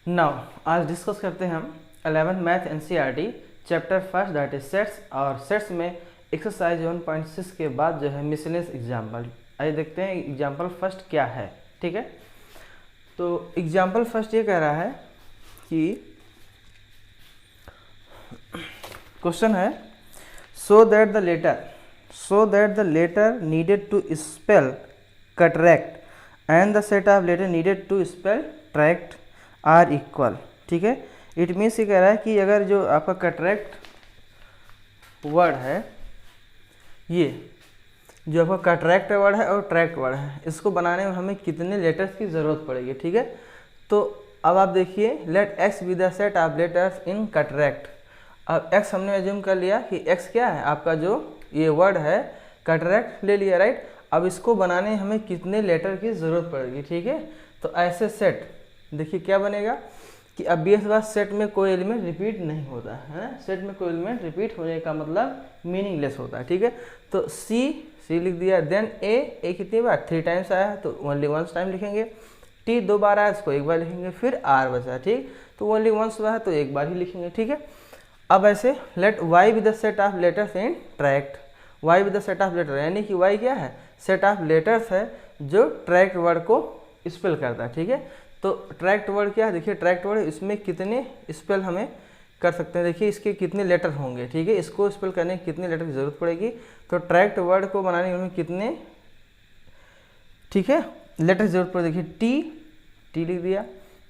Now आज discuss करते हैं हम 11th math NCERT chapter first that is sets, और सेट्स में एक्सरसाइज 1.6 के बाद जो है मिसलेनियस एग्जाम्पल। आइए देखते हैं एग्जाम्पल फर्स्ट क्या है। ठीक है, तो एग्जाम्पल फर्स्ट ये कह रहा है कि क्वेश्चन है so that the letter needed to spell cataract and the set of letter needed to spell tract are equal. ठीक है, इट मीन्स ये कह रहा है कि अगर जो आपका कटरैक्ट वर्ड है, ये जो आपका कटरैक्ट वर्ड है और ट्रैक्ट वर्ड है, इसको बनाने में हमें कितने लेटर्स की ज़रूरत पड़ेगी। ठीक है, तो अब आप देखिए let X be the set of letters in cataract. अब एक्स हमने एज्यूम कर लिया कि एक्स क्या है, आपका जो ये वर्ड है कटरैक्ट ले लिया, राइट। अब इसको बनाने में हमें कितने लेटर की ज़रूरत पड़ेगी। ठीक है, तो ऐसे सेट देखिए क्या बनेगा कि अब बेस बात सेट में कोई एलिमेंट रिपीट नहीं होता है ना। सेट में कोई एलिमेंट रिपीट होने का मतलब मीनिंगलेस होता है। ठीक है, तो सी लिख दिया, देन ए कितनी बार 3 टाइम्स आया है तो ओनली वंस टाइम लिखेंगे। टी 2 बार आया इसको 1 बार लिखेंगे, फिर आर बचा, ठीक, तो ओनली वंस हुआ है तो 1 बार ही लिखेंगे। ठीक है, अब ऐसे let Y with the set of letters in tract, Y with the set of letter, यानी कि वाई क्या है, सेट ऑफ लेटर्स है जो ट्रैक्ट वर्ड को स्पेल करता है। ठीक है, तो ट्रैक्ट वर्ड क्या है, देखिए ट्रैक्ट वर्ड इसमें कितने स्पेल हमें कर सकते हैं, देखिए इसके कितने लेटर होंगे। ठीक है, इसको स्पेल करने की कितने लेटर की जरूरत पड़ेगी, तो ट्रैक्ट वर्ड को बनाने में कितने, ठीक है, लेटर की जरूरत पड़ेगी। टी लिख दिया,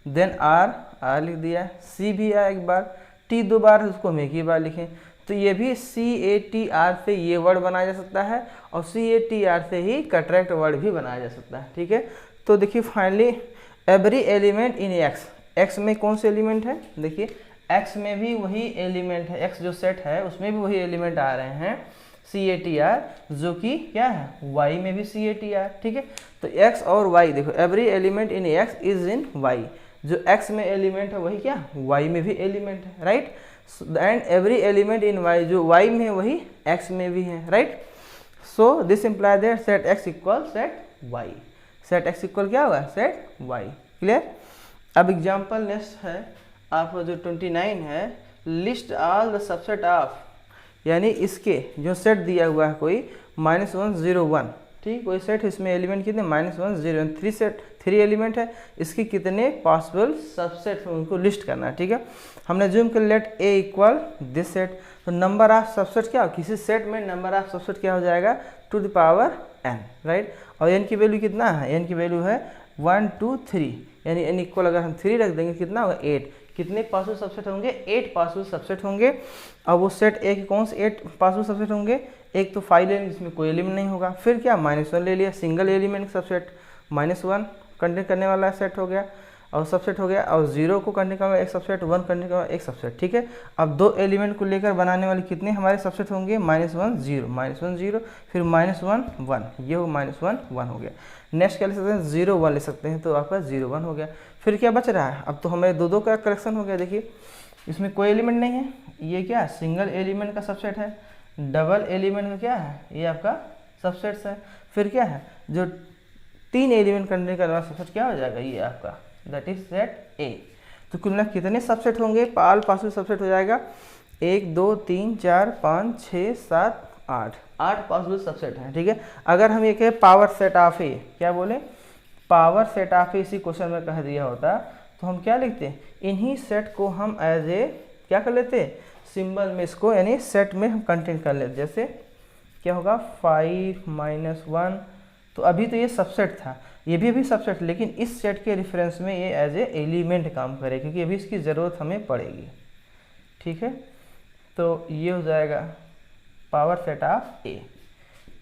देन आर लिख दिया, सी भी आया 1 बार, टी 2 बार उसको हम 1 ही बार लिखें, तो ये भी CATR से ये वर्ड बनाया जा सकता है और CATR से ही कटरैक्ट वर्ड भी बनाया जा सकता है। ठीक है, तो देखिए finally every element in x में कौन से एलिमेंट है, देखिए एक्स में भी वही एलिमेंट है, एक्स जो सेट है उसमें भी वही एलिमेंट आ रहे हैं CATR, जो कि क्या है वाई में भी CATR। ठीक है, तो एक्स और वाई देखो, every element in X is in Y, जो एक्स में एलिमेंट है वही क्या वाई में भी एलिमेंट है, right. And every element in Y, जो वाई में है वही एक्स में भी है, right. So this imply that set X equal set Y, set X equal क्या होगा सेट वाई। क्लियर। अब एग्जाम्पल नेक्स्ट है आपका जो 29 है, list all the subset of, यानी इसके जो सेट दिया हुआ है कोई -1 0 1, ठीक, कोई सेट इसमें एलिमेंट कितने -1 0 1, 3 एलिमेंट है, इसके कितने पॉसिबल सबसेट हैं उनको लिस्ट करना है। ठीक है, हमने जूम कर let A equal this set, तो नंबर ऑफ सबसेट क्या हो, किसी सेट में नंबर ऑफ सबसेट क्या हो जाएगा to the power n, right. और n की वैल्यू कितना है, n की वैल्यू है 1 2 3, यानी n इक्वल अगर हम 3 रख देंगे कितना होगा 8, कितने पॉसिबल सबसेट होंगे 8 पॉसिबल सबसेट होंगे। अब वो सेट ए के कौन से 8 पॉसिबल सबसेट होंगे, एक तो 5 लेंगे जिसमें कोई एलिमेंट नहीं होगा, फिर क्या -1 ले लिया, सिंगल एलिमेंट सबसेट -1 कंटेन करने वाला सेट हो गया और सबसेट हो गया, और 0 को कंटेन करने वाला एक सबसेट, 1 कंटेन करने वाला एक सबसेट। ठीक है, अब 2 एलिमेंट को लेकर बनाने वाले कितने हमारे सबसेट होंगे -1 0, फिर -1 1, ये हो -1 1 हो गया। नेक्स्ट क्या ले सकते हैं 0 1 ले सकते हैं, तो आपका 0 1 हो गया। फिर क्या बच रहा है, अब तो हमें 2 का कलेक्शन हो गया, देखिए इसमें कोई एलिमेंट नहीं है, ये क्या सिंगल एलिमेंट का सबसेट है, डबल एलिमेंट का क्या है ये आपका सबसेट्स है, फिर क्या है जो 3 एलिमेंट करने का वाला सबसेट क्या हो जाएगा ये आपका दैट इज सेट ए। तो कुल मिला कितने सबसेट होंगे, ऑल पॉसिबल सबसेट हो जाएगा 1 2 3 4 5 6 7 8 पॉसिबल सबसेट हैं। ठीक है, अगर हम ये कहें पावर सेट ऑफ ए, क्या बोले पावर सेट ऑफ ए, इसी क्वेश्चन में कह दिया होता तो हम क्या लिखते हैं, इन्हीं सेट को हम एज ए क्या कर लेते हैं सिंबल में, इसको यानी सेट में हम कंटेंट कर लेते, जैसे क्या होगा 5 -1, तो अभी तो ये सबसेट था, ये भी अभी सबसेट, लेकिन इस सेट के रेफरेंस में ये एज ए एलिमेंट काम करे क्योंकि अभी इसकी ज़रूरत हमें पड़ेगी। ठीक है, तो ये हो जाएगा power set of A,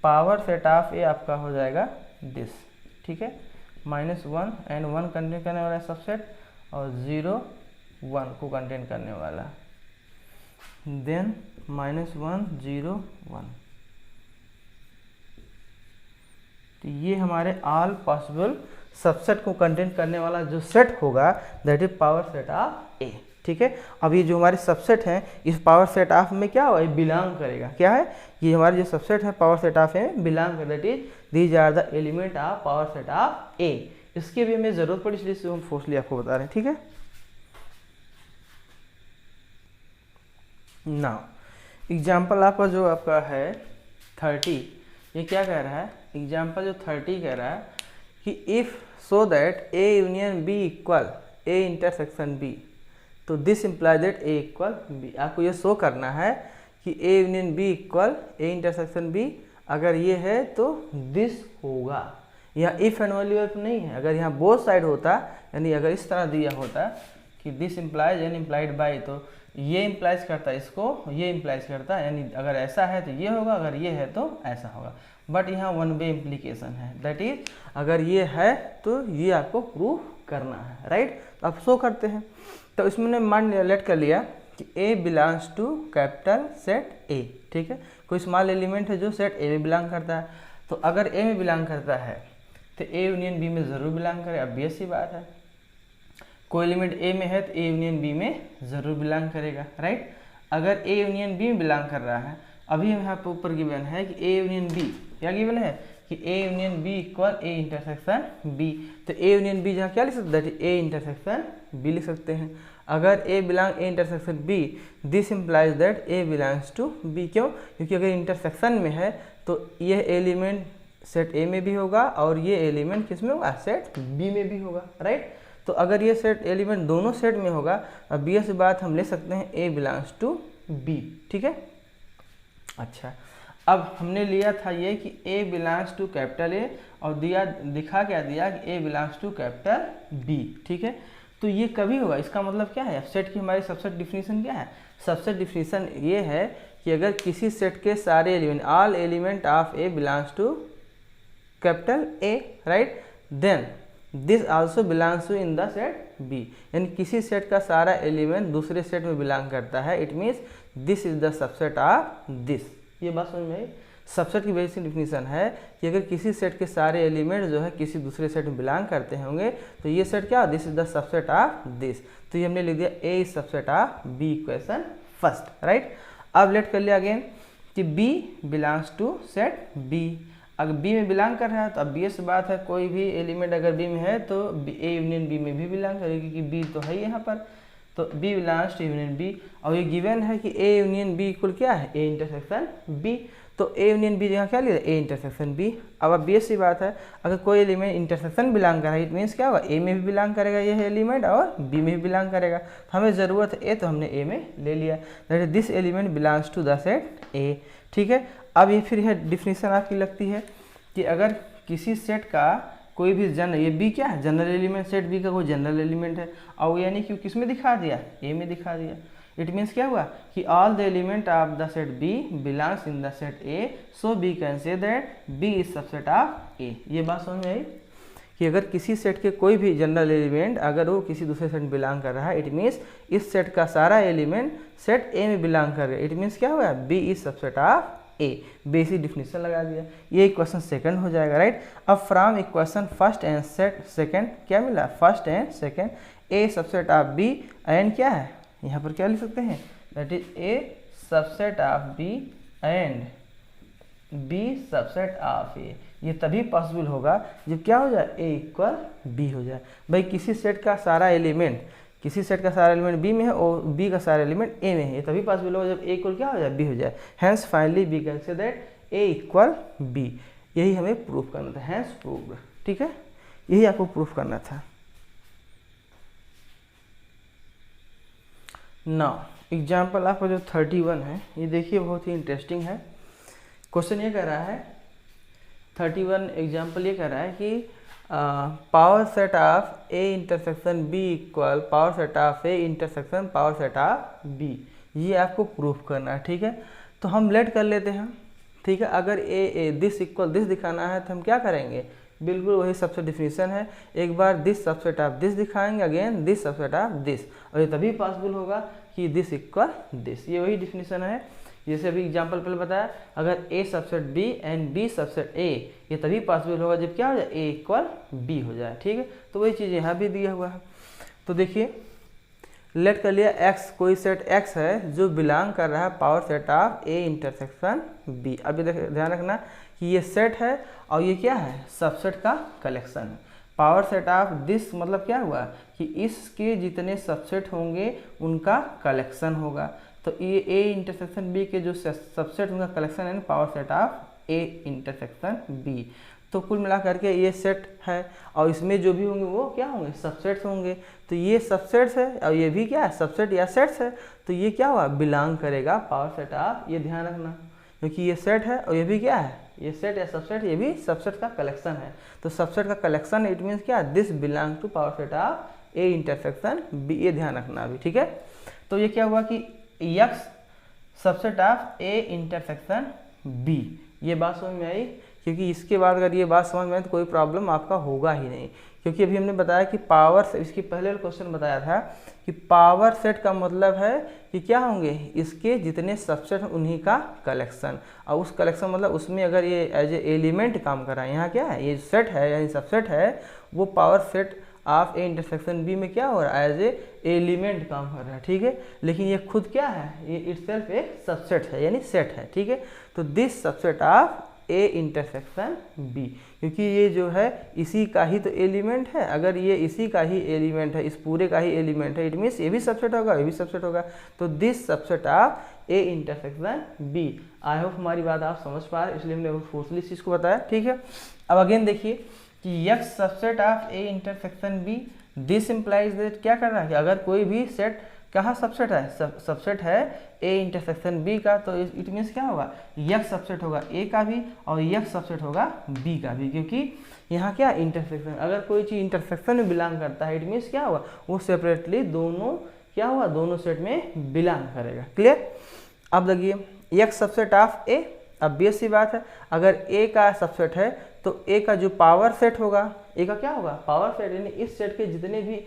power set of A आपका हो जाएगा दिस। ठीक है, -1 एंड 1 कंटेन करने वाला सबसेट और 0 1 को कंटेन करने वाला, देन -1 0 1, तो ये हमारे ऑल पॉसिबल सबसेट को कंटेन करने वाला जो सेट होगा that is power set of A. ठीक है, अब ये जो हमारे सबसेट हैं इस पावर सेट ऑफ में क्या होगा, बिलोंग करेगा, क्या है ये हमारे जो सबसेट है पावर सेट ऑफ में बिलोंग कर, that is these are the element of power set of A. इसकी भी हमें ज़रूरत पड़ी इसलिए हम फोर्सली आपको बता रहे हैं। ठीक है, नाउ एग्जाम्पल आपका जो आपका है 30, ये क्या कह रहा है, एग्जाम्पल जो 30 कह रहा है कि if so that A union B equal A intersection B, तो this implies that A equal B. आपको ये शो करना है कि A union B equal A intersection B, अगर ये है तो दिस होगा। यहाँ इफ़ एंड ओनली इफ नहीं है, अगर यहाँ बोथ साइड होता, यानी अगर इस तरह दिया होता कि this implies and implied by, तो ये इम्प्लाइज करता है इसको, ये इम्प्लाइज करता है, यानी अगर ऐसा है तो ये होगा, अगर ये है तो ऐसा होगा। बट यहाँ वन वे इम्प्लीकेशन है, दैट इज अगर ये है तो ये आपको प्रूव करना है, राइट। तो आप शो करते हैं, तो इसमें मान लेट कर लिया कि a belongs to capital set A, ठीक है। कोई स्मॉल एलिमेंट है जो सेट ए में बिलोंग करता है, तो अगर ए में बिलोंग करता है तो ए यूनियन बी में ज़रूर बिलोंग करे, ऑब्वियस सी बात है। कोई एलिमेंट ए में है तो ए यूनियन बी में ज़रूर बिलोंग करेगा, राइट। अगर ए यूनियन बी में बिलोंग कर रहा है, अभी हम यहाँ पर ऊपर गिवन है कि ए यूनियन बी, क्या गिवन है कि A union B equal A intersection B, तो ए यूनियन बी जहाँ क्या लिख सकते हैं, ए इंटरसेक्शन बी लिख सकते हैं। अगर a belong A intersection B, this implies that a belongs to B. क्यों? क्योंकि अगर इंटरसेक्शन में है तो यह एलिमेंट सेट ए में भी होगा और ये एलिमेंट किस में होगा, सेट बी में भी होगा, राइट। तो अगर ये सेट एलिमेंट दोनों सेट में होगा, अब ये बात हम ले सकते हैं ए बिलोंग्स टू बी, ठीक है। अच्छा, अब हमने लिया था ये कि ए बिलोंग्स टू कैपिटल ए और दिखा क्या दिया कि a belongs to capital B, ठीक है। तो ये कभी होगा, इसका मतलब क्या है, सेट की हमारी सबसेट डिफिनीशन क्या है, सबसेट डिफिनीशन ये है कि अगर किसी सेट के सारे element, all element of A belongs to capital A, right, then this also belongs to in the set B, यानी किसी सेट का सारा एलिमेंट दूसरे सेट में बिलोंग करता है, it means this is the subset of this. ये बात समझ में आई। सबसेट की बेसिक डिफिनीशन है कि अगर किसी सेट के सारे एलिमेंट जो है किसी दूसरे सेट में बिलोंग करते होंगे तो ये सेट क्या, this is the subset of this. तो ये हमने लिख दिया A is subset of B, equation first, right. अब लेट कर लिया अगेन कि b belongs to set B. अगर बी में बिलोंग कर रहा है तो अब ये बात है, कोई भी एलिमेंट अगर बी में है तो ए यूनियन बी में भी बिलोंग करेगी, क्योंकि बी तो है यहाँ पर, तो B belongs to union B. और ये गिवन है कि ए यूनियन बी इक्वल क्या है, ए इंटरसेक्शन बी, तो ए यूनियन बी जगह क्या लिया, ए इंटरसेक्शन बी। अब बेस सी बात है, अगर कोई एलिमेंट इंटरसेक्शन बिलोंग कर रहा है, इट मीन्स क्या होगा, ए में भी बिलोंग करेगा यह एलिमेंट और बी में भी बिलोंग करेगा। तो हमें ज़रूरत है ए, तो हमने ए में ले लिया, that is this element belongs to the set A, ठीक है। अब ये फिर है डिफिनीशन आपकी लगती है कि अगर किसी सेट का कोई भी जनरल, ये बी क्या है, जनरल एलिमेंट, सेट बी का कोई जनरल एलिमेंट है, और यानी कि किस में दिखा दिया, ए में दिखा दिया। इट मीन्स क्या हुआ कि all the element of the set B belongs in the set A, so B can say that B is subset of A. ये बात समझ में आई कि अगर किसी सेट के कोई भी जनरल एलिमेंट अगर वो किसी दूसरे सेट में बिलोंग कर रहा है, इट मीन्स इस सेट का सारा एलिमेंट सेट ए में बिलोंग कर रहा है, इट मीन्स क्या हुआ, B is subset of A. Basic definition लगा दिया, ये इक्वेशन सेकंड हो जाएगा, राइट। अब from equation first and second क्या मिला, first and second, A subset of B and क्या है, यहाँ पर क्या लिख सकते हैं, that is A subset of B and B subset of A. ये तभी पॉसिबल होगा जब क्या हो जाए, ए इक्वल बी हो जाए। भाई किसी सेट का सारा एलिमेंट, किसी सेट का सारा एलिमेंट बी में है और बी का सारा एलिमेंट ए में है, ये तभी पॉसिबल होगा जब ए इक्वल क्या हो जाए, बी हो जाए। Hence finally we can say that A equal B. यही हमें प्रूफ करना था, हैंस प्रूव्ड, ठीक है, यही आपको प्रूफ करना था। नाउ एग्जाम्पल आपका जो 31 है, ये देखिए बहुत ही इंटरेस्टिंग है। क्वेश्चन ये कह रहा है 31 एग्जाम्पल ये कह रहा है कि power set of A intersection B equal power set of A intersection power set of B, ये आपको प्रूफ करना है, ठीक है। तो हम लेट कर लेते हैं, ठीक है। अगर ए दिस इक्वल दिस दिखाना है तो हम क्या करेंगे, बिल्कुल वही सबसे डिफिनीशन है, एक बार दिस सबसेट ऑफ दिस दिखाएंगे, again this subset of this, और ये तभी पॉसिबल होगा कि दिस इक्वल दिस, ये वही डिफिनीशन है। जैसे अभी एग्जाम्पल पहले बताया, अगर A subset B and B subset A, ये तभी पॉसिबल होगा जब क्या हो जाए, ए इक्वल बी हो जाए, ठीक है। तो वही चीज़ यहाँ भी दिया हुआ है। तो देखिए लेट कर लिया एक्स, कोई सेट एक्स है जो बिलोंग कर रहा है power set of A intersection B. अभी ध्यान रखना कि ये सेट है और ये क्या है, सबसेट का कलेक्शन है। पावर सेट ऑफ दिस मतलब क्या हुआ कि इसके जितने सबसेट होंगे उनका कलेक्शन होगा। तो ये ए इंटरसेक्शन बी के जो सबसेट उनका कलेक्शन है power set of A intersection B. तो कुल मिला करके ये सेट है और इसमें जो भी होंगे वो क्या होंगे, सबसेट्स होंगे। तो ये सबसेट्स है और ये भी क्या है, सबसेट या सेट्स है। तो ये क्या हुआ, बिलोंग करेगा पावर सेट ऑफ, ये ध्यान रखना, क्योंकि ये सेट है और ये भी क्या है, ये सेट या सबसेट, ये भी सबसेट का कलेक्शन है। तो सबसेट का कलेक्शन इट मीन्स क्या, this belong to power set of A intersection B, ये ध्यान रखना अभी, ठीक है। तो ये क्या हुआ कि X subset of A intersection B, ये बात समझ में आई। क्योंकि इसके बाद अगर ये बात समझ में आए तो कोई प्रॉब्लम आपका होगा ही नहीं, क्योंकि अभी हमने बताया कि पावर से, इसकी पहले क्वेश्चन बताया था कि पावर सेट का मतलब है कि क्या होंगे, इसके जितने सबसेट उन्हीं का कलेक्शन, और उस कलेक्शन मतलब उसमें अगर ये एज ए एलिमेंट काम कर रहा है, यहाँ क्या है, ये सेट है यानी सबसेट है, वो power set of A intersection B में क्या हो रहा है, एज ए एलिमेंट काम कर रहा है, ठीक है। लेकिन ये खुद क्या है, ये इटसेल्फ एक सबसेट है यानी सेट है, ठीक है। तो this subset of A intersection B, क्योंकि ये जो है इसी का ही तो एलिमेंट है, अगर ये इसी का ही एलिमेंट है, इस पूरे का ही एलिमेंट है, इट मीन्स ये भी सबसेट होगा, ये भी सबसेट होगा। तो this subset of A intersection B. I hope हमारी बात आप समझ पा रहे, इसलिए हमने फोर्सली इस चीज़ को बताया, ठीक है। अब अगेन देखिए कि X subset of A intersection B, this implies that, क्या कर रहा है कि अगर कोई भी सेट कहाँ सबसेट है, सबसेट है ए इंटरसेक्शन बी का, तो इट मीन्स क्या होगा, एक्स सबसेट होगा ए का भी और एक्स सबसेट होगा बी का भी, क्योंकि यहाँ क्या इंटरसेक्शन, अगर कोई चीज़ इंटरसेक्शन में बिलोंग करता है, इट मीन्स क्या होगा, वो सेपरेटली दोनों क्या हुआ, दोनों सेट में बिलोंग करेगा। क्लियर। अब देखिए एक्स सबसेट ऑफ ए, अब बेस सी बात है, अगर ए का सबसेट है तो ए का जो पावर सेट होगा, ए का क्या होगा, पावर सेट, यानी इस सेट के जितने भी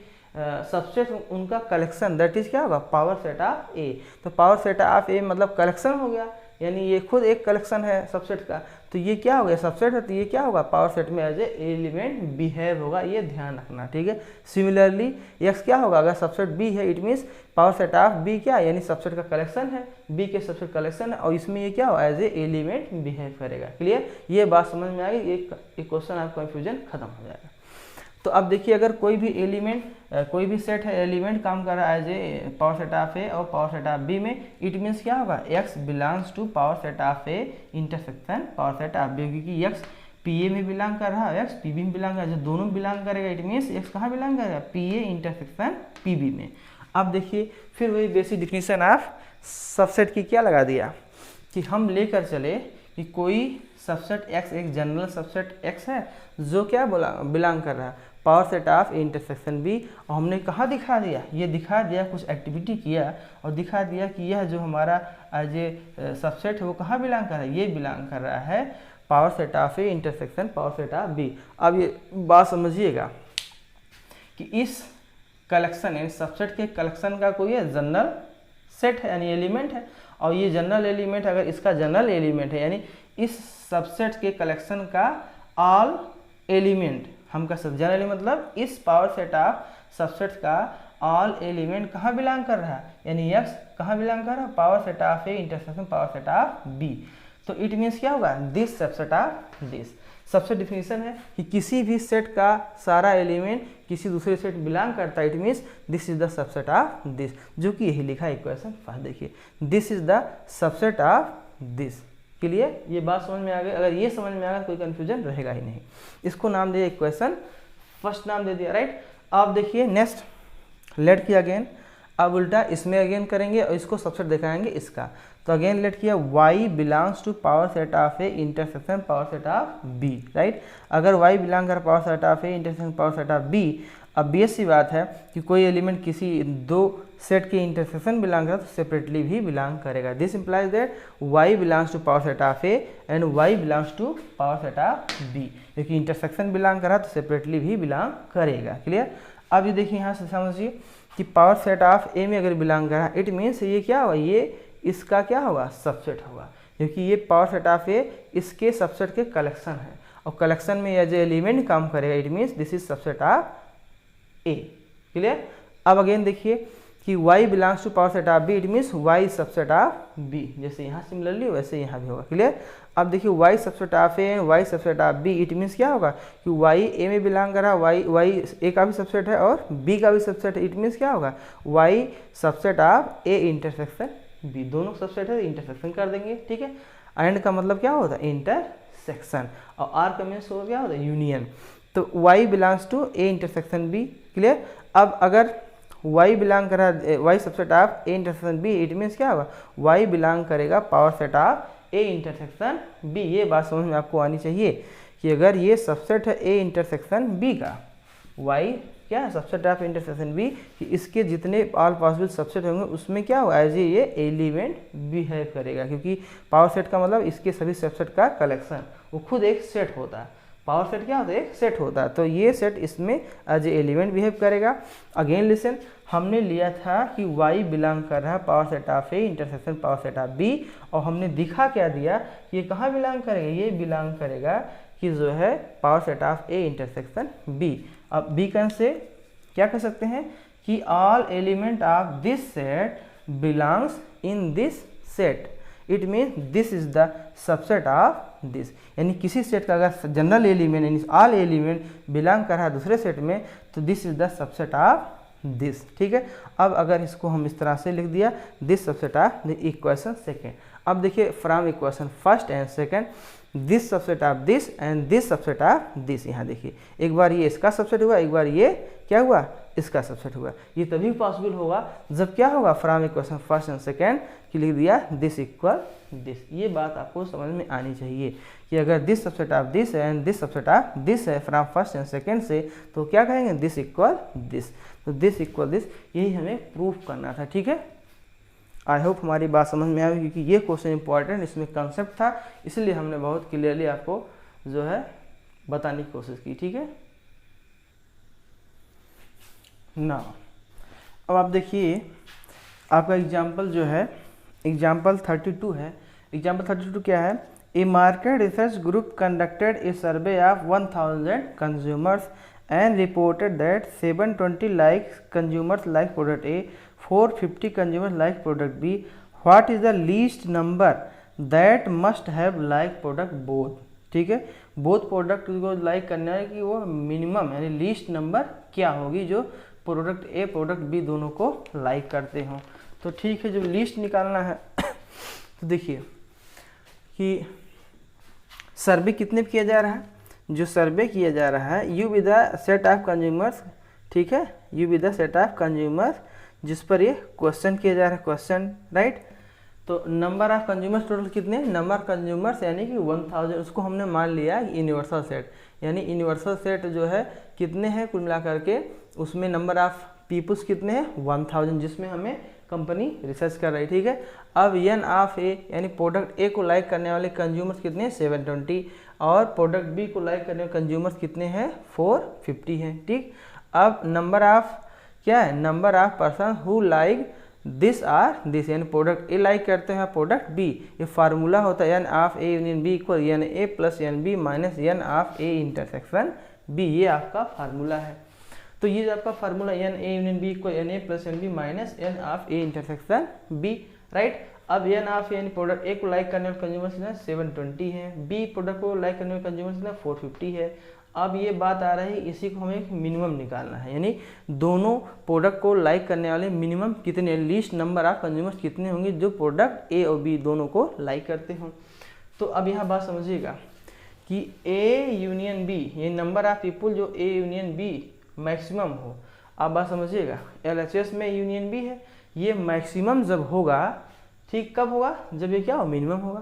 सबसेट उनका कलेक्शन, दैट इज क्या होगा, पावर सेट ऑफ ए। तो पावर सेट ऑफ ए मतलब कलेक्शन हो गया, यानी ये खुद एक कलेक्शन है सबसेट का, तो ये क्या हो गया, सबसेट है, तो ये क्या होगा, पावर सेट में एज ए एलिमेंट बिहेव होगा, ये ध्यान रखना, ठीक है। सिमिलरली एक्स क्या होगा, अगर सबसेट बी है, it means power set of B क्या, यानी सबसेट का कलेक्शन है, बी के सबसेट कलेक्शन है, और इसमें ये क्या होगा, एज ए एलिमेंट बिहेव करेगा। क्लियर, ये बात समझ में आ गई, एक क्वेश्चन आपका कन्फ्यूजन खत्म हो जाएगा। तो अब देखिए अगर कोई भी एलिमेंट, कोई भी सेट है, एलिमेंट काम कर रहा है as a power set of A और पावर सेट ऑफ बी में, इट मीन्स क्या होगा, x belongs to power set of A intersection power set of B, क्योंकि एक्स पी ए में बिलोंग कर रहा है, एक्स पी बी में बिलोंग कर रहा है, जो दोनों बिलोंग करेगा, इट मीन्स एक्स कहाँ बिलोंग करेगा, P A intersection P B में। अब देखिए फिर वही बेसिक डिफिनीशन ऑफ सबसेट की क्या लगा दिया कि हम लेकर चले कि कोई सबसेट एक्स एक जनरल सबसेट एक्स है जो क्या बिलोंग कर रहा है power set of intersection B, और हमने कहाँ दिखा दिया, ये दिखा दिया, कुछ एक्टिविटी किया और दिखा दिया कि यह जो हमारा एज ए सबसेट है वो कहाँ बिलोंग कर रहा है, ये बिलोंग कर रहा है power set of A intersection power set of B. अब ये बात समझिएगा कि इस कलेक्शन यानी सबसेट के कलेक्शन का कोई जनरल सेट है यानी एलिमेंट है, और ये जनरल एलिमेंट अगर इसका जनरल एलिमेंट है यानी इस सबसेट के कलेक्शन का ऑल एलिमेंट, हम कह सकते जनरली मतलब इस पावर सेट ऑफ सबसेट का ऑल एलिमेंट कहाँ बिलोंग कर रहा है, यानी एक्स कहाँ बिलोंग कर रहा है, power set of A intersection power set of B. तो इट मीन्स क्या होगा, दिस सबसेट ऑफ दिस। सबसे डिफिनीशन है कि किसी भी सेट का सारा एलिमेंट किसी दूसरे सेट बिलोंग करता है, it means this is the subset of this, जो कि यही लिखा है इक्वेशन 5। देखिए this is the subset of this. Clear, ये बात समझ में आ गई, अगर ये समझ में आ गया कोई कंफ्यूजन रहेगा ही नहीं। इसको नाम दिया इक्वेशन फर्स्ट, नाम दे दिया, राइट। अब देखिए नेक्स्ट लेट किया अगेन, अब उल्टा इसमें अगेन करेंगे और इसको सबसेट दिखाएंगे इसका। तो अगेन लेट किया y belongs to power set of A intersection power set of b, right. अगर y बिलोंग कर power set of A intersection power set of b, अब बेस सी बात है कि कोई एलिमेंट किसी दो सेट के इंटरसेक्शन बिलोंग करे तो सेपरेटली भी बिलोंग करेगा। This implies that y belongs to power set of A and y belongs to power set of b, क्योंकि इंटरसेक्शन बिलोंग करा तो सेपरेटली भी बिलोंग करेगा। क्लियर। अब ये देखिए यहाँ से समझिए कि पावर सेट ऑफ ए में अगर बिलोंग करा, इट मीन्स ये क्या होगा, ये इसका क्या होगा, सबसेट होगा, क्योंकि ये पावर सेट ऑफ ए इसके सबसेट के कलेक्शन है, और कलेक्शन में एज एलिमेंट काम करेगा, it means this is subset of A. Clear. अब अगेन देखिए कि y belongs to power set of b, it means y subset of b, जैसे यहाँ सिमिलरली वैसे यहाँ भी होगा। क्लियर। अब देखिए y subset of a and y subset of b, it means क्या होगा कि y a में बिलोंग कर रहा है, y a का भी सबसेट है और b का भी सबसेट है, इट मीन्स क्या होगा y subset of a intersection B, दोनों सबसेट है इंटरसेक्शन कर देंगे, ठीक है। एंड का मतलब क्या होता है, इंटरसेक्शन, और आर का मीन्स होगा क्या होता है, यूनियन। तो y belongs to A intersection B, clear. अब अगर y बिलोंग कर रहा है, y subset of A intersection B, it means क्या होगा, y बिलोंग करेगा power set of A intersection B. ये बात समझ में आपको आनी चाहिए कि अगर ये सबसेट है ए इंटरसेक्शन बी का, y क्या है, सबसेट ऑफ इंटरसेक्शन बी, कि इसके जितने ऑल पॉसिबल सबसेट होंगे उसमें क्या होगा, एज ये एलिमेंट बिहेव करेगा, क्योंकि पावर सेट का मतलब इसके सभी सबसेट का कलेक्शन, वो खुद एक सेट होता है। पावर सेट क्या होता है, एक सेट होता है, तो ये सेट इसमें एज ए एलिमेंट बिहेव करेगा। अगेन लिसन, हमने लिया था कि y बिलोंग कर रहा है power set of A intersection power set of B, और हमने दिखा क्या दिया, ये कहाँ बिलोंग करेगा, ये बिलोंग करेगा कि जो है power set of A intersection B. अब बी कैन से क्या कर सकते हैं कि all element of this set belongs in this set, it mean this is the subset of this, यानी किसी सेट का अगर जनरल एलिमेंट यानी ऑल एलिमेंट बिलोंग कर रहा है दूसरे सेट में, तो this is the subset of this, ठीक है। अब अगर इसको हम इस तरह से लिख दिया, this subset of the equation second. अब देखिए from equation first and second, this subset of this and this subset of this, यहाँ देखिए एक बार ये इसका सबसेट हुआ, एक बार ये क्या हुआ, इसका सबसेट हुआ। ये तभी पॉसिबल होगा जब क्या होगा, from equation first and second कि लिख दिया दिस इक्वल दिस। ये बात आपको समझ में आनी चाहिए कि अगर this subset of this and this subset of this है फ्रॉम फर्स्ट एंड सेकेंड से, तो क्या कहेंगे, दिस इक्वल दिस। तो दिस इक्वल दिस, यही हमें प्रूफ करना था, ठीक है। आई होप हमारी बात समझ में आई, क्योंकि ये क्वेश्चन इंपॉर्टेंट, इसमें कंसेप्ट था, इसलिए हमने बहुत क्लियरली आपको जो है बताने की कोशिश की, ठीक है ना। अब आप देखिए आपका एग्जाम्पल जो है, एग्जाम्पल 32 है। एग्जाम्पल 32 क्या है, a market research group conducted a survey of 1000 consumers and reported that 720 like consumers like product A, 450 consumers like product B. What is the least number that must have like product both? ठीक है, both product को like करना है कि वो minimum यानी least number क्या होगी जो प्रोडक्ट ए प्रोडक्ट बी दोनों को लाइक करते हों। तो ठीक है, जो लीस्ट निकालना है तो देखिए कि सर्वे कितने पे किया जा रहा है, जो सर्वे किया जा रहा है you with the set of consumers, ठीक है, you with the set of consumers जिस पर ये क्वेश्चन किया जा रहा है, क्वेश्चन राइट। तो नंबर ऑफ कंज्यूमर्स टोटल कितने, नंबर कंज्यूमर्स यानी कि 1000, उसको हमने मान लिया यूनिवर्सल सेट, यानी यूनिवर्सल सेट जो है कितने हैं कुल मिला करके, उसमें नंबर ऑफ पीपुल्स कितने हैं 1000, जिसमें हमें कंपनी रिसर्च कर रही है, ठीक है। अब एन ऑफ ए यानी प्रोडक्ट ए को लाइक करने वाले कंज्यूमर्स कितने हैं 720, और प्रोडक्ट बी को लाइक करने वाले कंज्यूमर्स कितने हैं 450 हैं, ठीक। अब नंबर ऑफ क्या है, number of person who like this or this, यानी प्रोडक्ट ए लाइक करते हैं प्रोडक्ट बी, ये फार्मूला होता है N of A union B equal N A plus N B minus N of A intersection B, ये आपका formula है। तो ये जो आपका formula N A union B equal N A plus N B minus N of A intersection B, right. अब N of यानी product ए को लाइक करने वाले कंज्यूमर्स ना 720 है, बी प्रोडक्ट को लाइक करने वाले कंज्यूमर्स ना 450 है। अब ये बात आ रही है, इसी को हमें एक मिनिमम निकालना है, यानी दोनों प्रोडक्ट को लाइक करने वाले मिनिमम कितने, लीस्ट नंबर ऑफ कंज्यूमर्स कितने होंगे जो प्रोडक्ट ए और बी दोनों को लाइक करते हों। तो अब यहाँ बात समझिएगा कि ए यूनियन बी, ये नंबर ऑफ पीपुल जो ए यूनियन बी मैक्सिमम हो। आप बात समझिएगा, LHS में यूनियन बी है, ये मैक्सिमम जब होगा, ठीक, कब होगा, जब ये क्या हो, मिनिमम होगा।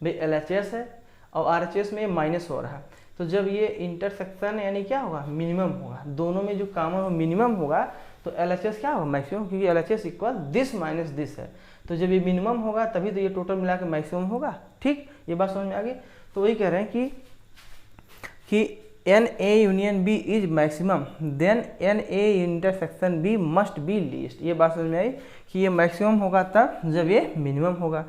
भाई LHS है और RHS में माइनस हो रहा है, तो जब ये इंटरसेक्शन यानी क्या होगा, मिनिमम होगा, दोनों में जो कॉमन हो मिनिमम होगा, तो LHS क्या होगा, मैक्सिमम, क्योंकि LHS equal this minus this है। तो जब ये मिनिमम होगा तभी तो ये टोटल मिला के मैक्सिमम होगा, ठीक। ये बात समझ में आ गई। तो वही कह रहे हैं कि N A union B is maximum, then N A intersection B must be least. ये बात समझ में आई कि ये मैक्सिमम होगा तब जब ये मिनिमम होगा।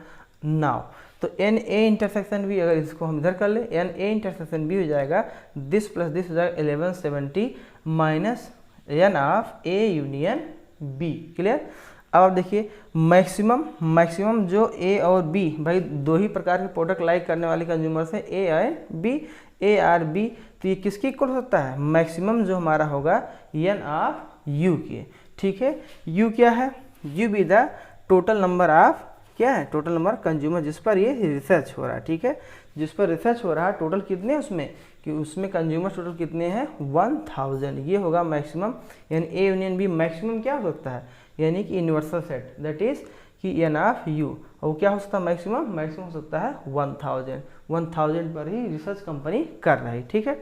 नाउ तो एन ए इंटरसेक्शन बी, अगर इसको हम इधर कर ले, एन ए इंटरसेक्शन बी हो जाएगा दिस प्लस दिस हो जाएगा 1170 minus N of A union B, clear. अब आप देखिए मैक्सिमम जो ए और बी, भाई दो ही प्रकार के प्रोडक्ट लाइक करने वाले कंज्यूमर्स हैं, A and B, A or B, तो ये किसकी इक्वल हो सकता है, मैक्सिमम जो हमारा होगा एन ऑफ यू के, ठीक है। यू क्या है, you be the total number of क्या है, टोटल नंबर कंज्यूमर जिस पर ये रिसर्च हो रहा है, ठीक है, जिस पर रिसर्च हो रहा है टोटल कितने हैं उसमें, कि उसमें कंज्यूमर टोटल कितने हैं 1000, ये होगा मैक्सिमम, यानी ए यूनियन बी मैक्सिमम क्या हो सकता है, यानी कि यूनिवर्सल सेट दैट इज कि एन ऑफ यू, और क्या हो सकता है मैक्सिमम हो सकता है 1000 पर ही रिसर्च कंपनी कर रही, ठीक है।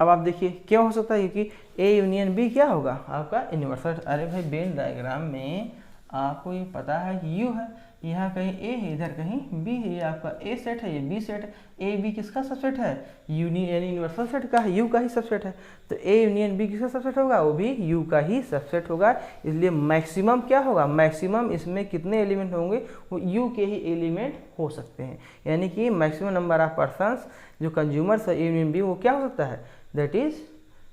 अब आप देखिए क्यों हो सकता है, क्योंकि ए यूनियन बी क्या होगा आपका यूनिवर्सल। अरे भाई वेन डायग्राम में आपको ये पता है कि यू है, यहाँ कहीं ए है इधर कहीं बी है, ये आपका ए सेट है ये बी सेट है, ए बी किसका सबसेट है, यूनियन यानी यूनिवर्सल सेट का है, यू का ही सबसेट है, तो ए यूनियन बी किसका सबसेट होगा, वो भी यू का ही सबसेट होगा, इसलिए मैक्सिमम क्या होगा, मैक्सिमम इसमें कितने एलिमेंट होंगे, वो यू के ही एलिमेंट हो सकते हैं, यानी कि मैक्सिमम नंबर ऑफ पर्सन्स जो कंज्यूमर्स है ए यूनियन बी वो क्या हो सकता है, दैट इज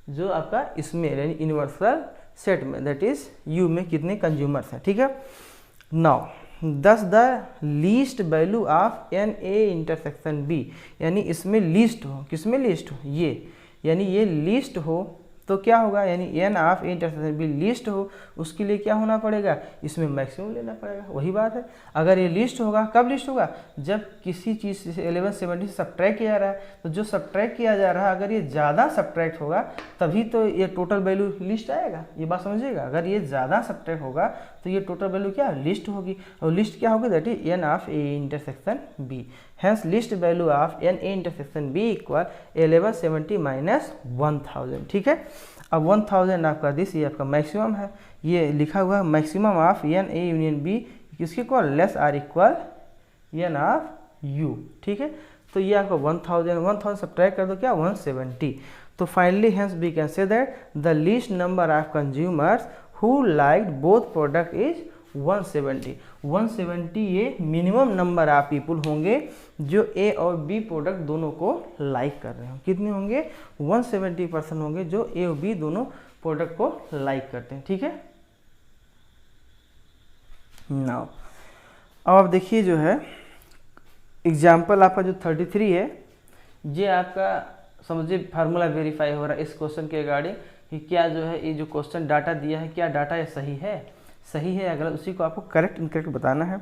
जो आपका इसमें यानी यूनिवर्सल सेट में दैट इज यू में कितने कंज्यूमर्स हैं, ठीक है। Now thus the least value of N A intersection B, यानी इसमें लीस्ट हो, किसमें लीस्ट हो, ये यानी ये लीस्ट हो तो क्या होगा, यानी N of A intersection B least हो, उसके लिए क्या होना पड़ेगा, इसमें मैक्सिमम लेना पड़ेगा, वही बात है। अगर ये लिस्ट होगा कब लिस्ट होगा, जब किसी चीज़ से 1170 से सब्ट्रैक्ट किया जा रहा है, तो जो सब्ट्रैक्ट किया जा रहा है अगर ये ज़्यादा सब्ट्रैक्ट होगा तभी तो ये टोटल वैल्यू लिस्ट आएगा, ये बात समझिएगा। अगर ये ज़्यादा सब्ट्रैक्ट होगा तो ये टोटल वैल्यू क्या लिस्ट होगी, और लिस्ट क्या होगी, that is N of A intersection B, hence least value of N A intersection B equal 1170 minus 1000, ठीक है। अब 1000 आपका दिस ये आपका मैक्सिमम है, ये लिखा हुआ है maximum of N A union B किसके equal less or equal n of U, ठीक है। तो ये आपका 1000 सब्ट्रैक्ट कर दो क्या 170, तो finally hence we can say that the least number of consumers who liked both product is 170 ये मिनिमम नंबर ऑफ पीपल होंगे जो ए और बी प्रोडक्ट दोनों को लाइक कर रहे हो, कितने होंगे 170% होंगे जो ए और बी दोनों प्रोडक्ट को लाइक करते हैं, ठीक है। नाउ अब आप देखिए जो है एग्जाम्पल आपका जो 33 है, ये आपका समझिए फार्मूला वेरीफाई हो रहा है इस क्वेश्चन के रिगार्डिंग कि क्या जो है ये जो क्वेश्चन डाटा दिया है क्या डाटा ये सही है अगर उसी को आपको करेक्ट इनकरेक्ट बताना है।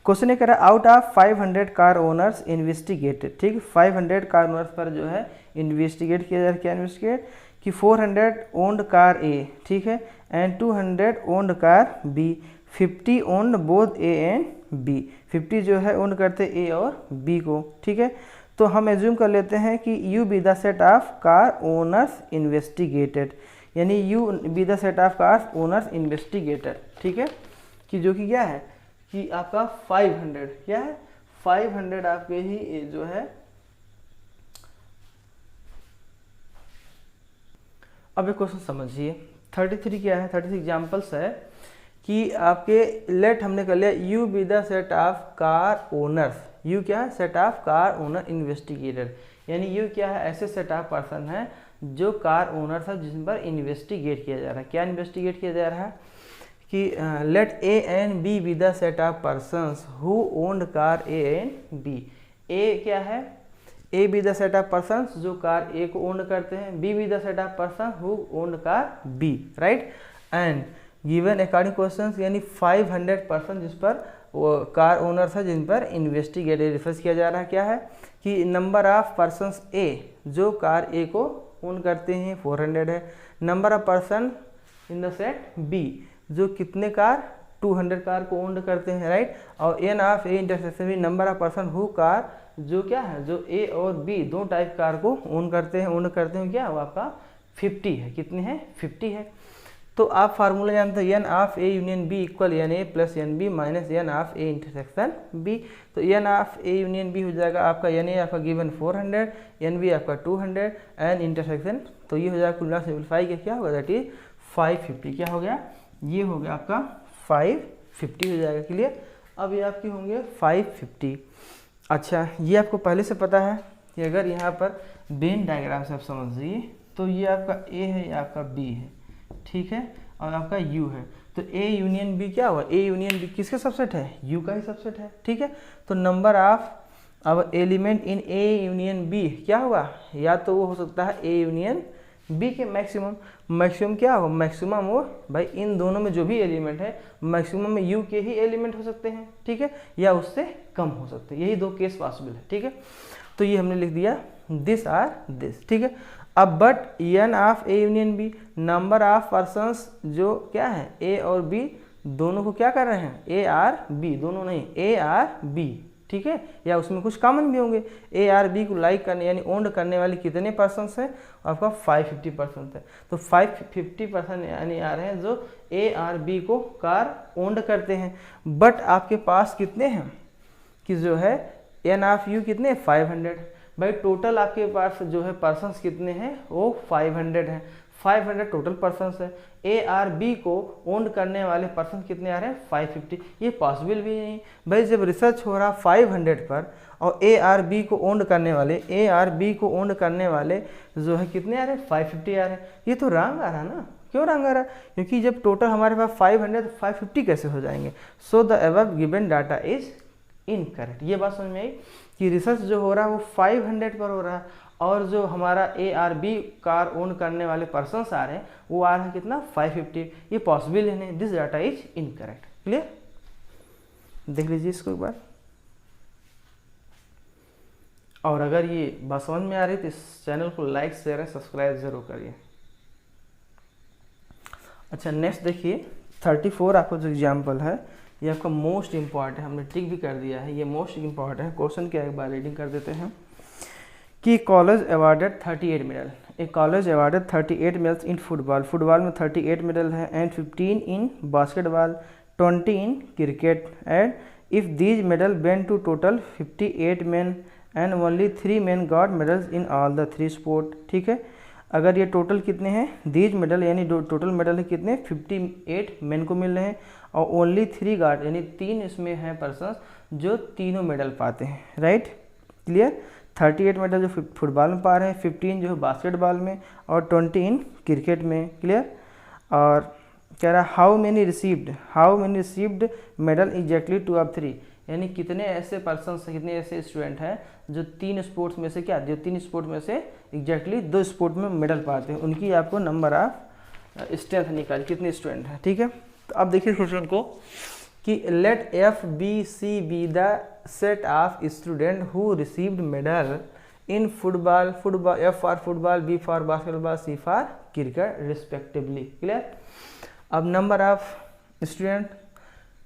क्वेश्चन ये कह रहा है out of 500 car owners investigated, ठीक 500 कार ओनर्स पर जो है इन्वेस्टिगेट किया जा रहा है, क्या इन्वेस्टिगेट कि 400 ओन्ड कार ए, ठीक है, and 200 owned car B, 50 owned both A and B, 50 जो है ओन्ड करते ए और बी को, ठीक है। तो हम एज्यूम कर लेते हैं कि U be the set of car owners investigated, यानी U be the set of car owners investigated, ठीक है, कि जो कि क्या है कि आपका 500 क्या है 500 आपके ही जो है। अब एक क्वेश्चन समझिए 33 क्या है, 33 एग्जाम्पल्स है कि आपके लेट हमने कर लिया you be the set of car owners, you क्या है set of car owner investigated, यानी यू क्या है ऐसे सेट ऑफ पर्सन है जो कार ओनर है जिन पर इन्वेस्टिगेट किया जा रहा है। क्या इन्वेस्टिगेट किया जा रहा है कि let A and B be the set of persons who owned car A and B, A क्या है A be the set of persons जो कार ए को ओन्ड करते हैं, B be the set of person who owned car B, right, and given according questions यानी 500 person जिस पर वो कार ओनर्स है जिन पर इन्वेस्टिगेट रिसर्च किया जा रहा है, क्या है कि नंबर ऑफ पर्सन्स ए जो कार ए को ओन करते हैं 400 है, number of person in the set B जो कितने कार 200 कार को ओन करते हैं, राइट, और N of A intersection B number of person who car जो क्या है जो ए और बी दो टाइप कार को ओन करते हैं क्या वो आपका 50 है, कितने हैं 50 है। तो आप फार्मूला जानते हैं n of A union B equal N A plus N B minus N of A intersection B, तो n of A union B हो जाएगा आपका एन ए आपका गिवन 400, एन बी आपका 200 एंड इंटरसेक्शन, तो ये हो जाएगा कुल सिंपलीफाई के क्या होगा दैट इज 550, क्या हो गया ये हो गया आपका 550 हो जाएगा, क्लियर। अब ये आपके होंगे 550। अच्छा ये आपको पहले से पता है कि अगर यहाँ पर वेन डायग्राम से आप समझिए तो ये आपका ए है ये आपका बी है, ठीक है, और आपका यू है, तो ए यूनियन बी क्या हुआ ए यूनियन बी किसका सबसेट है यू का ही सबसेट है, ठीक है। तो नंबर ऑफ अब element in A union B क्या होगा या तो वो हो सकता है ए यूनियन बी के मैक्सिमम क्या होगा, मैक्सिमम वो भाई इन दोनों में जो भी एलिमेंट है मैक्सिमम में यू के ही एलिमेंट हो सकते हैं, ठीक है, या उससे कम हो सकते हैं, यही दो केस पॉसिबल है, ठीक है। तो ये हमने लिख दिया दिस आर दिस, ठीक है। अब but N of A union B, number of persons जो क्या है ए और बी दोनों को क्या कर रहे हैं, ए आर बी, दोनों नहीं ए आर बी, ठीक है, या उसमें कुछ कॉमन भी होंगे। ए आर बी को लाइक करने यानी ओन्ड करने वाले कितने पर्सन्स हैं, आपका 550% है। तो 550% यानी आ रहे हैं जो ए आर बी को कार ओन्ड करते हैं। बट आपके पास कितने हैं कि जो है एन ऑफ यू कितने 500, भाई टोटल आपके पास जो है पर्सन्स कितने हैं वो 500 हैं, 500 टोटल पर्सन्स है। ए आर बी को ओन्ड करने वाले पर्सन कितने आ रहे हैं 550, ये पॉसिबल भी नहीं भाई। जब रिसर्च हो रहा 500 पर और ए आर बी को ओन्ड करने वाले जो है कितने आ रहे हैं 550 आ रहे हैं, ये तो रॉन्ग आ रहा ना। क्यों रॉन्ग आ रहा है, क्योंकि जब टोटल हमारे पास 500 तो 550 कैसे हो जाएंगे। So the above given data is incorrect. ये बात समझ में आई कि रिसर्च जो हो रहा है वो 500 पर हो रहा है और जो हमारा A or B car own करने वाले पर्सन्स आ रहे हैं वो आ रहा है कितना 550, ये पॉसिबल है नहीं, this data is incorrect. Clear, देख लीजिए इसको एक बार। और अगर ये बात समझ में आ रही तो इस चैनल को लाइक शेयर एंड सब्सक्राइब जरूर करिए। अच्छा नेक्स्ट देखिए 34 आपको जो एग्जाम्पल है ये आपका मोस्ट इम्पॉर्टेंट है, हमने टिक भी कर दिया है, ये मोस्ट इम्पॉर्टेंट है। क्वेश्चन क्या है एक बार रीडिंग कर देते हैं कि college awarded 38 medal, a college awarded 38 medals in football में 38 मेडल है and 15 in basketball, 20 in cricket and if these medal went to total 58 men and only 3 men got medals in all the 3 sport. ठीक है, अगर ये total कितने हैं these medal यानी total medal है कितने 58 मेन को मिल रहे हैं और ओनली 3 गॉट यानी 3 इसमें हैं पर्सन्स जो तीनों मेडल पाते हैं। Right, clear. 38 मेडल जो फुटबॉल में पा रहे हैं, 15 जो है बास्केटबॉल में और 20 इन क्रिकेट में। क्लियर। और कह रहा है how many received medal exactly 2 of 3, यानी कितने ऐसे पर्सन्स कितने ऐसे स्टूडेंट हैं जो 3 स्पोर्ट्स में से जो 3 स्पोर्ट में से एग्जैक्टली 2 स्पोर्ट में मेडल पाते हैं, उनकी आपको नंबर ऑफ स्ट्रेंथ निकाल कितने स्टूडेंट हैं। ठीक है, तो अब देखिए क्वेश्चन को कि let F B C be the set of student who received medal in football, F for football, B for basketball, C for cricket respectively. Clear. अब नंबर ऑफ स्टूडेंट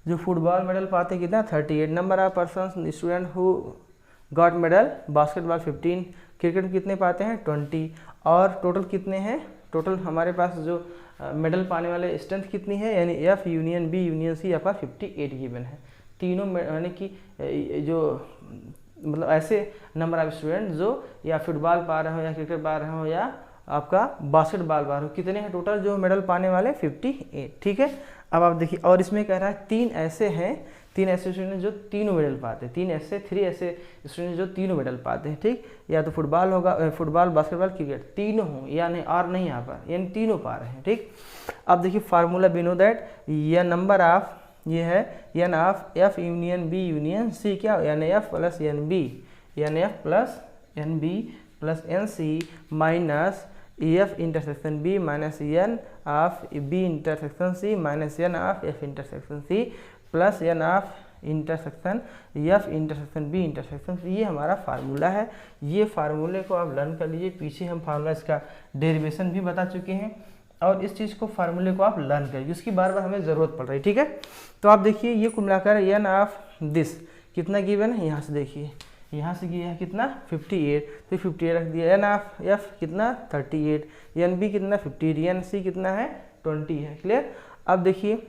जो फुटबॉल मेडल पाते कितना 38, number of person student who got medal basketball 15, cricket में कितने पाते हैं 20 और total कितने हैं, टोटल हमारे पास जो मेडल पाने वाले स्ट्रेंथ कितनी है यानी F union B union C आपका 58 गिवन है। तीनों यानी कि जो मतलब ऐसे नंबर ऑफ स्टूडेंट जो या फुटबॉल पा रहे हो या क्रिकेट पा रहे हो या आपका बास्केटबॉल पा रहे हो, कितने हैं टोटल जो मेडल पाने वाले 58। ठीक है, अब आप देखिए और इसमें कह रहा है 3 ऐसे स्टूडेंट जो तीनों मेडल पाते हैं, 3 ऐसे स्टूडेंट जो तीनों मेडल पाते हैं। ठीक, या तो फुटबॉल होगा, फुटबॉल बास्केटबॉल क्रिकेट तीनों हो या नहीं और नहीं यहाँ पर यानी तीनों पा रहे हैं। ठीक, अब देखिए फार्मूला वी नो दैट ये नंबर ऑफ ये है N of F union B union C क्या यानी एफ प्लस एन बी यानी F plus N B plus N C minus F intersection B minus N of B intersection C minus N of F intersection C plus N of intersection F intersection B intersection C. ये हमारा formula है, ये फार्मूले को आप learn कर लीजिए। पीछे हम फार्मूला इसका डेरिवेशन भी बता चुके हैं और इस चीज़ को फार्मूले को आप लर्न करिए, जिसकी बार बार हमें ज़रूरत पड़ रही है। ठीक है, तो आप देखिए ये कुल मिलाकर एन ऑफ दिस कितना गिवन है, यहाँ से देखिए यहाँ से किया है कितना 58, तो 58 रख दिया। एन ऑफ एफ कितना 38, एन बी कितना 50, एन सी कितना है 20 है। क्लियर। अब देखिए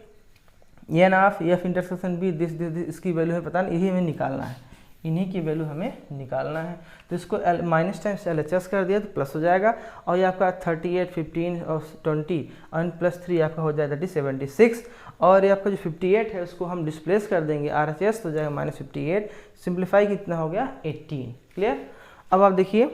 N of F intersection B this इसकी वैल्यू है पता नहीं, यही हमें निकालना है, इन्हीं की वैल्यू हमें निकालना है। तो इसको माइनस टाइम से LHS कर दिया तो प्लस हो जाएगा और ये आपका 38, 15 और 20 और प्लस 3 आपका हो जाएगा 76 और ये आपका जो 58 है उसको हम डिस्प्लेस कर देंगे RHS तो हो जाएगा -58, सिंप्लीफाई कितना हो गया 18। क्लियर। अब आप देखिए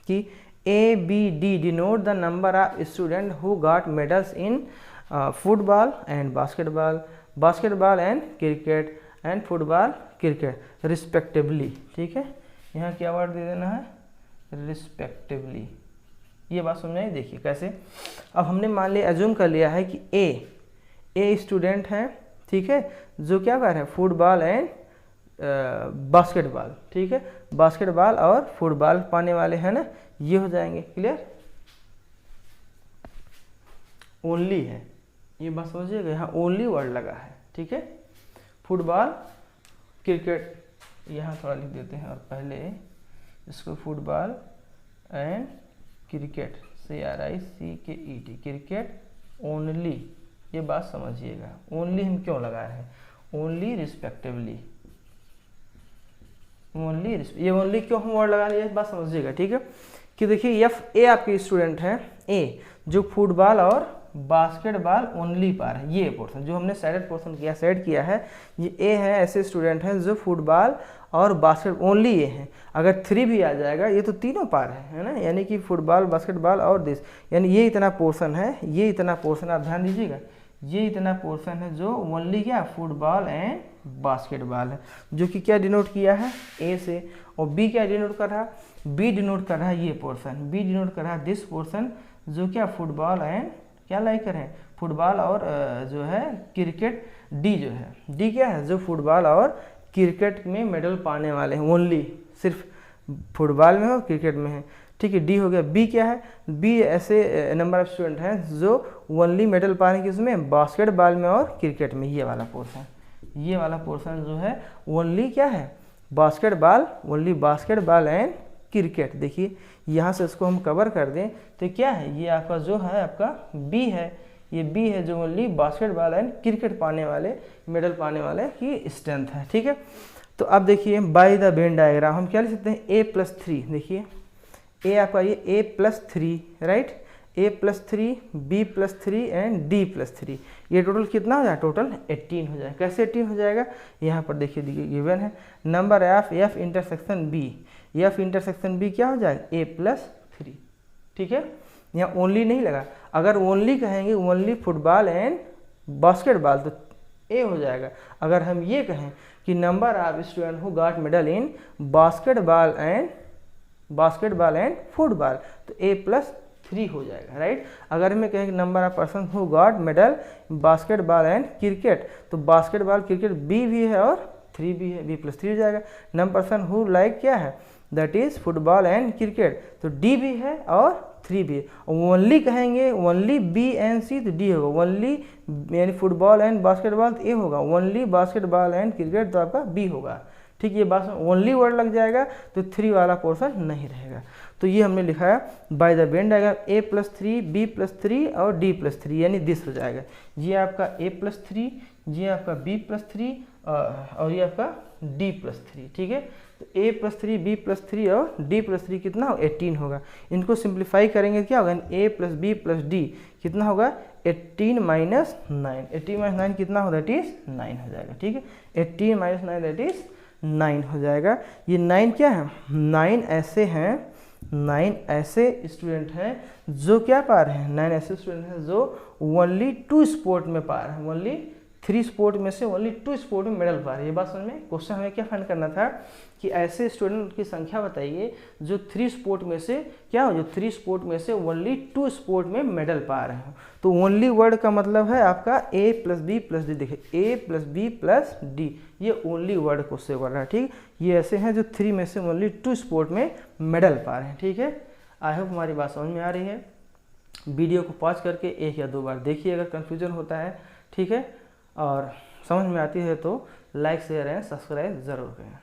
कि ABD denote the number of student who got medals in football and basketball and cricket and football cricket respectively. ठीक है, यहाँ क्या वर्ड दे देना है रिस्पेक्टिवली। ये बात समझ आई। देखिए कैसे, अब हमने मान लिया एज्यूम कर लिया है कि ए स्टूडेंट हैं, ठीक है, जो क्या कर रहे हैं फुटबॉल एंड बास्केटबॉल, ठीक है, बास्केटबॉल और फुटबॉल पाने वाले हैं ना, ये हो जाएंगे। क्लियर, ओनली है, ये बात समझिएगा, यहाँ ओनली वर्ड लगा है, ठीक है। फुटबॉल क्रिकेट यहाँ थोड़ा लिख देते हैं, और पहले इसको football and cricket, CRICKET, cricket only, ये बात समझिएगा। ओनली हम क्यों लगाए हैं, ओनली रिस्पेक्टिवली, ओनली, ये ओनली क्यों हम वर्ड लगा रहे हैं, ये बात समझिएगा, ठीक है। कि देखिए ए आपके स्टूडेंट हैं, ए जो फुटबॉल और बास्केटबॉल ओनली पा रहे हैं, ये पोर्शन जो हमने साइडेड पोर्शन किया, सेट किया है, ये ए है, ऐसे स्टूडेंट हैं जो फुटबॉल और बास्केट ओनली ये हैं। अगर 3 भी आ जाएगा, ये तो तीनों पार है ना, यानी कि फुटबॉल, बास्केटबॉल और दिस, यानी ये इतना पोर्शन है, ये इतना पोर्शन, आप ध्यान दीजिएगा, ये इतना पोर्शन है जो ओनली क्या फुटबॉल एंड बास्केटबॉल है, जो कि क्या डिनोट किया है ए से। और बी क्या डिनोट कर रहा है, बी डिनोट कर रहा है ये पोर्शन, बी डिनोट कर रहा है दिस पोर्शन, जो क्या फुटबॉल एंड क्या लाइक करें फुटबॉल और जो है क्रिकेट। डी जो है, डी क्या है, जो फुटबॉल और क्रिकेट में मेडल पाने वाले हैं, ओनली सिर्फ फुटबॉल में और क्रिकेट में है, ठीक है। डी हो गया। बी क्या है, बी ऐसे नंबर ऑफ स्टूडेंट हैं जो ओनली मेडल पाने की उसमें बास्केटबॉल में और क्रिकेट में, ये वाला पोर्शन, ये वाला पोर्शन जो है ओनली क्या है basketball, only basketball and cricket. देखिए यहाँ से इसको हम कवर कर दें तो क्या है, ये आपका जो है आपका बी है, ये बी है जो ओनली बास्केटबॉल एंड क्रिकेट पाने वाले, मेडल पाने वाले की स्ट्रेंथ है, ठीक है। तो अब देखिए बाय द वेन डायग्राम हम क्या लिख सकते हैं, A+3, देखिए ए आपका ये A+3, right, A+3, B+3 and D+3, ये टोटल कितना हो जाएगा, टोटल 18 हो जाएगा। कैसे 18 हो जाएगा, यहाँ पर देखिए गिवन है number of F intersection B, F intersection B क्या हो जाएगा A+3, ठीक है। यहाँ ओनली नहीं लगा, अगर ओनली कहेंगे ओनली फुटबॉल एंड बास्केटबॉल तो ए हो जाएगा। अगर हम ये कहें कि number of student who got medal in basketball and football तो A+3 हो जाएगा, राइट। अगर हमें कहें कि number of person who got medal basketball and cricket तो बास्केटबॉल क्रिकेट बी भी है और 3 भी है, B+3 हो जाएगा। नंबर पर्सन हु लाइक क्या है, that is football and cricket तो डी भी है और 3 भी है। ओनली कहेंगे ओनली बी एंड सी तो डी होगा, ओनली यानी फुटबॉल एंड बास्केटबॉल तो ए होगा, ओनली बास्केटबॉल एंड क्रिकेट तो आपका बी होगा, ठीक। ये बात ओनली वर्ड लग जाएगा तो 3 वाला पोर्शन नहीं रहेगा। तो ये हमने लिखा है by the Venn diagram A+3, B+3 और D+3 यानी दिस हो जाएगा। ये आपका A+3, ये आपका B+3 और ये आपका D+3, ठीक है। तो A+3, B+3 और D+3 कितना हो 18 होगा। इनको सिंप्लीफाई करेंगे क्या होगा, A+B+D कितना होगा 18 - 9, 18 - 9 कितना हो, दैट इज 9 हो जाएगा, ठीक है। 18 - 9 दैट इज 9 हो जाएगा। ये 9 क्या है, 9 ऐसे हैं, 9 ऐसे स्टूडेंट हैं जो क्या पा रहे हैं, 9 ऐसे स्टूडेंट हैं जो ओनली 2 स्पोर्ट में पा रहे हैं, ओनली 3 स्पोर्ट में से ओनली 2 स्पोर्ट में मेडल पा रहे हैं। ये बात समझ में, क्वेश्चन हमें क्या फाइंड करना था कि ऐसे स्टूडेंट की संख्या बताइए जो 3 स्पोर्ट में से क्या हो, जो 3 स्पोर्ट में से ओनली 2 स्पोर्ट में मेडल पा रहे हो। तो ओनली वर्ड का मतलब है आपका A+B+D, देखिए A+B+D, ये ओनली वर्ड को से कर रहा है, ठीक। ये ऐसे हैं जो 3 में से ओनली 2 स्पोर्ट में मेडल पा रहे हैं, ठीक है। आई होप हमारी बात समझ में आ रही है। वीडियो को पॉज करके 1 या 2 बार देखिए अगर कन्फ्यूजन होता है, ठीक है। और समझ में आती है तो लाइक शेयर एंड सब्सक्राइब ज़रूर करें।